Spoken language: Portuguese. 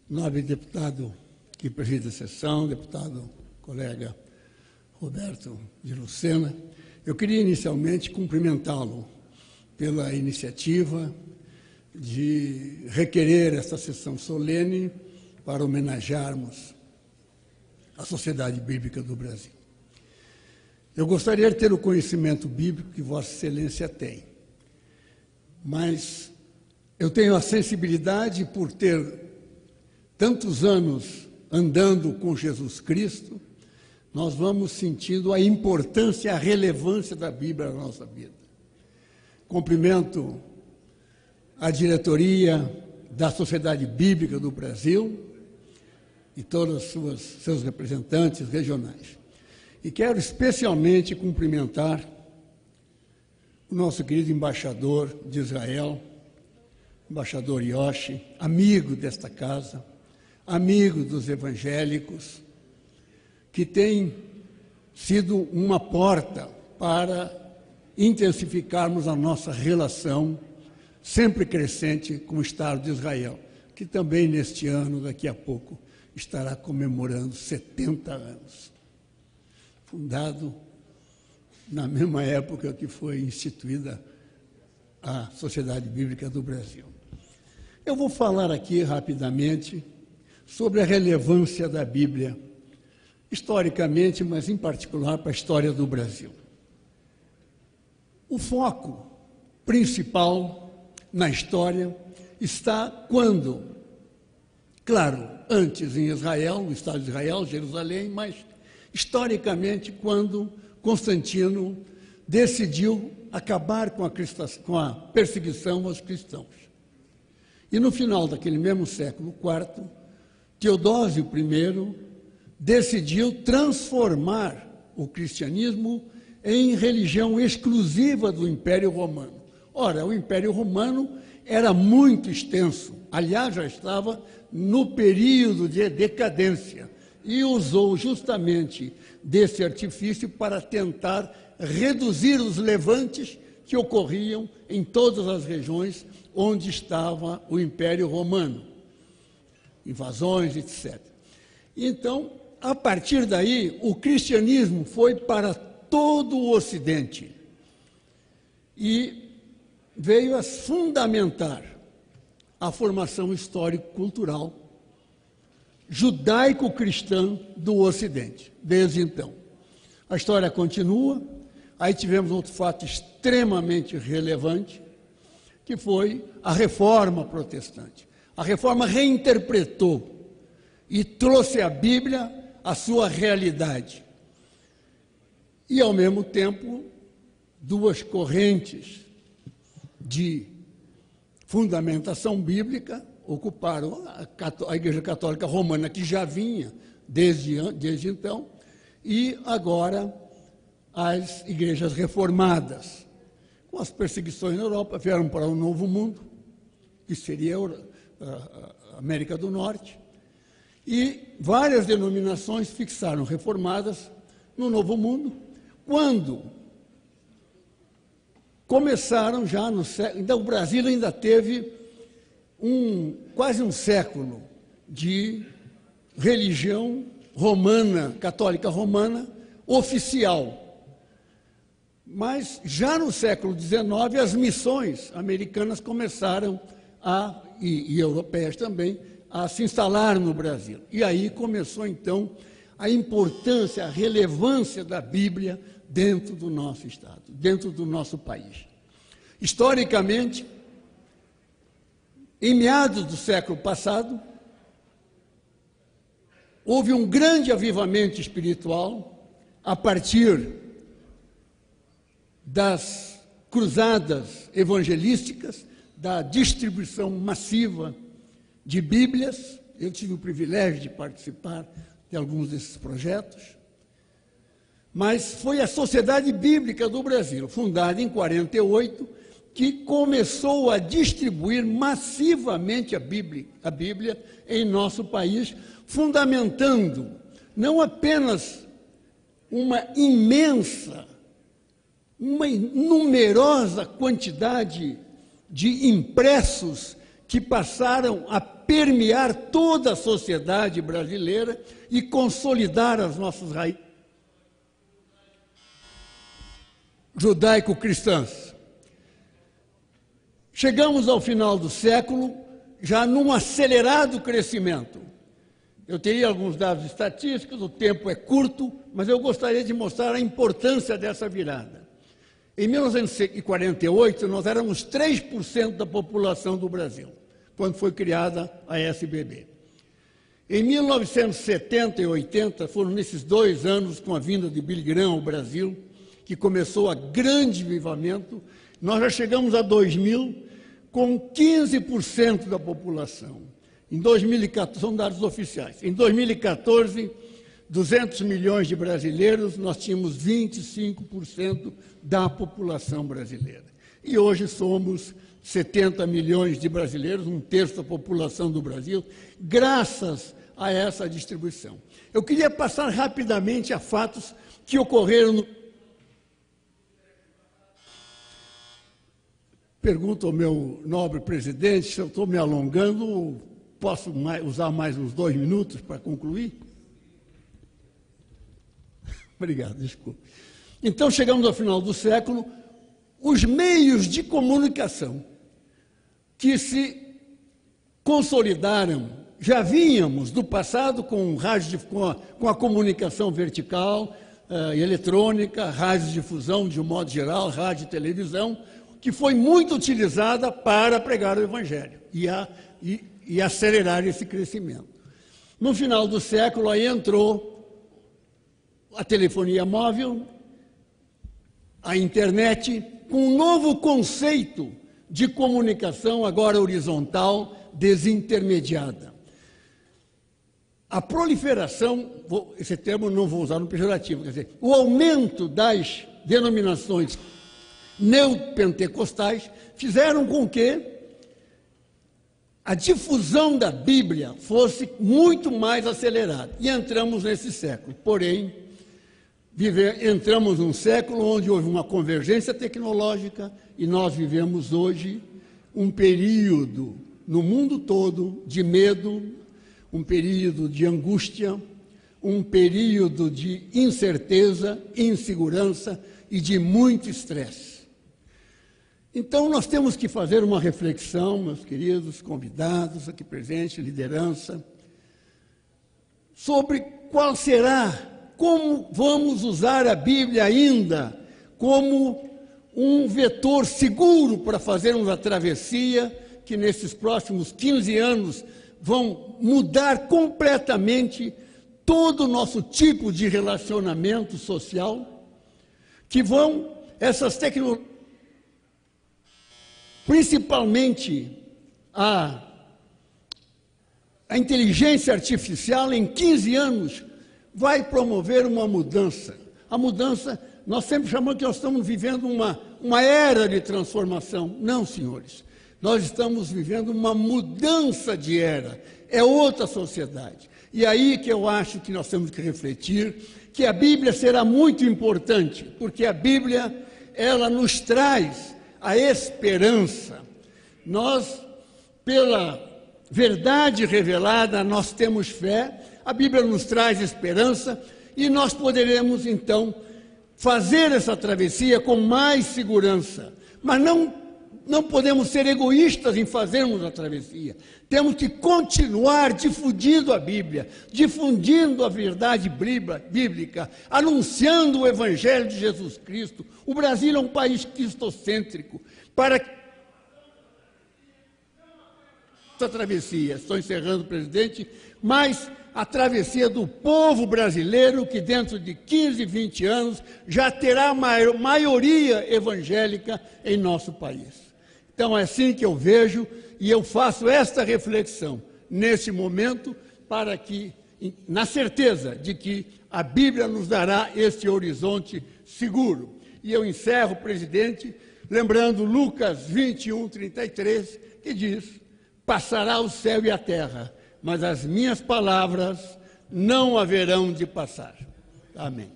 nobre deputado que preside a sessão, deputado colega Roberto de Lucena, eu queria inicialmente cumprimentá-lo pela iniciativa de requerer esta sessão solene para homenagearmos a Sociedade Bíblica do Brasil. Eu gostaria de ter o conhecimento bíblico que Vossa Excelência tem, mas eu tenho a sensibilidade por ter tantos anos andando com Jesus Cristo, nós vamos sentindo a importância e a relevância da Bíblia na nossa vida. Cumprimento a diretoria da Sociedade Bíblica do Brasil e todos os seus representantes regionais. E quero especialmente cumprimentar o nosso querido embaixador de Israel, embaixador Yoshi, amigo desta casa, amigo dos evangélicos, que tem sido uma porta para intensificarmos a nossa relação sempre crescente com o Estado de Israel, que também neste ano, daqui a pouco, estará comemorando 70 anos. Fundado na mesma época que foi instituída a Sociedade Bíblica do Brasil. Eu vou falar aqui rapidamente sobre a relevância da Bíblia, historicamente, mas em particular para a história do Brasil. O foco principal na história está quando, claro, antes em Israel, no Estado de Israel, Jerusalém, mas historicamente quando Constantino decidiu acabar com a perseguição aos cristãos. E no final daquele mesmo século IV, Teodósio I decidiu transformar o cristianismo em religião exclusiva do Império Romano. Ora, o Império Romano era muito extenso, aliás, já estava no período de decadência e usou justamente desse artifício para tentar reduzir os levantes que ocorriam em todas as regiões onde estava o Império Romano, invasões, etc. Então, a partir daí, o cristianismo foi para todo o Ocidente e veio a fundamentar a formação histórico-cultural judaico-cristã do Ocidente, desde então. A história continua, aí tivemos outro fato extremamente relevante, que foi a Reforma Protestante. A Reforma reinterpretou e trouxe à Bíblia a sua realidade. E, ao mesmo tempo, duas correntes de fundamentação bíblica ocuparam a Igreja Católica Romana, que já vinha desde então, e agora as igrejas reformadas. Com as perseguições na Europa, vieram para o Novo Mundo, que seria a América do Norte, e várias denominações fixaram reformadas no Novo Mundo, quando começaram já no século... Então, o Brasil ainda teve quase um século de religião romana, católica romana, oficial. Mas, já no século XIX, as missões americanas começaram e europeias também, a se instalar no Brasil. E aí começou, então, a importância, a relevância da Bíblia dentro do nosso Estado, dentro do nosso país. Historicamente, em meados do século passado, houve um grande avivamento espiritual a partir das cruzadas evangelísticas, da distribuição massiva de Bíblias. Eu tive o privilégio de participar de alguns desses projetos, mas foi a Sociedade Bíblica do Brasil, fundada em 48, que começou a distribuir massivamente a Bíblia em nosso país, fundamentando não apenas uma numerosa quantidade de impressos que passaram a permear toda a sociedade brasileira e consolidar as nossas raízes judaico-cristãs. Chegamos ao final do século já num acelerado crescimento. Eu teria alguns dados estatísticos, o tempo é curto, mas eu gostaria de mostrar a importância dessa virada. Em 1948, nós éramos 3% da população do Brasil, quando foi criada a SBB. Em 1970 e 80, foram nesses 2 anos, com a vinda de Billy Graham ao Brasil, que começou a grande vivamento. Nós já chegamos a 2000 com 15% da população. Em 2014, são dados oficiais. Em 2014, 200 milhões de brasileiros, nós tínhamos 25% da população brasileira. E hoje somos 70 milhões de brasileiros, 1/3 da população do Brasil, graças a essa distribuição. Eu queria passar rapidamente a fatos que ocorreram no... Pergunto ao meu nobre presidente se eu estou me alongando, posso usar mais uns 2 minutos para concluir? Obrigado, desculpe. Então, chegamos ao final do século, os meios de comunicação que se consolidaram, já vínhamos do passado com a comunicação vertical, eletrônica, radiodifusão de um modo geral, rádio e televisão, que foi muito utilizada para pregar o Evangelho e acelerar esse crescimento. No final do século, aí entrou a telefonia móvel, a internet, com um novo conceito de comunicação, agora horizontal, desintermediada. A proliferação, esse termo não vou usar no pejorativo, quer dizer, o aumento das denominações neopentecostais fizeram com que a difusão da Bíblia fosse muito mais acelerada. E entramos nesse século. Porém, entramos num século onde houve uma convergência tecnológica e nós vivemos hoje um período, no mundo todo, de medo, um período de angústia, um período de incerteza, insegurança e de muito estresse. Então, nós temos que fazer uma reflexão, meus queridos convidados aqui presentes, liderança, sobre qual será, como vamos usar a Bíblia ainda como um vetor seguro para fazermos a travessia que nesses próximos 15 anos vão mudar completamente todo o nosso tipo de relacionamento social, que essas tecnologias, principalmente a inteligência artificial, em 15 anos, vai promover uma mudança. A mudança, nós sempre chamamos que nós estamos vivendo uma era de transformação. Não, senhores, nós estamos vivendo uma mudança de era, é outra sociedade. E aí que eu acho que nós temos que refletir que a Bíblia será muito importante, porque a Bíblia, ela nos traz a esperança. Nós, pela verdade revelada, nós temos fé, a Bíblia nos traz esperança e nós poderemos, então, fazer essa travessia com mais segurança. Mas não podemos ser egoístas em fazermos a travessia. Temos que continuar difundindo a Bíblia, difundindo a verdade bíblica, anunciando o Evangelho de Jesus Cristo. O Brasil é um país cristocêntrico. Para essa travessia, estou encerrando, presidente, mas a travessia do povo brasileiro, que dentro de 15, 20 anos já terá a maioria evangélica em nosso país. Então, é assim que eu vejo e eu faço esta reflexão nesse momento para que, na certeza de que a Bíblia nos dará este horizonte seguro. E eu encerro, presidente, lembrando Lucas 21, 33, que diz: passará o céu e a terra, mas as minhas palavras não haverão de passar. Amém.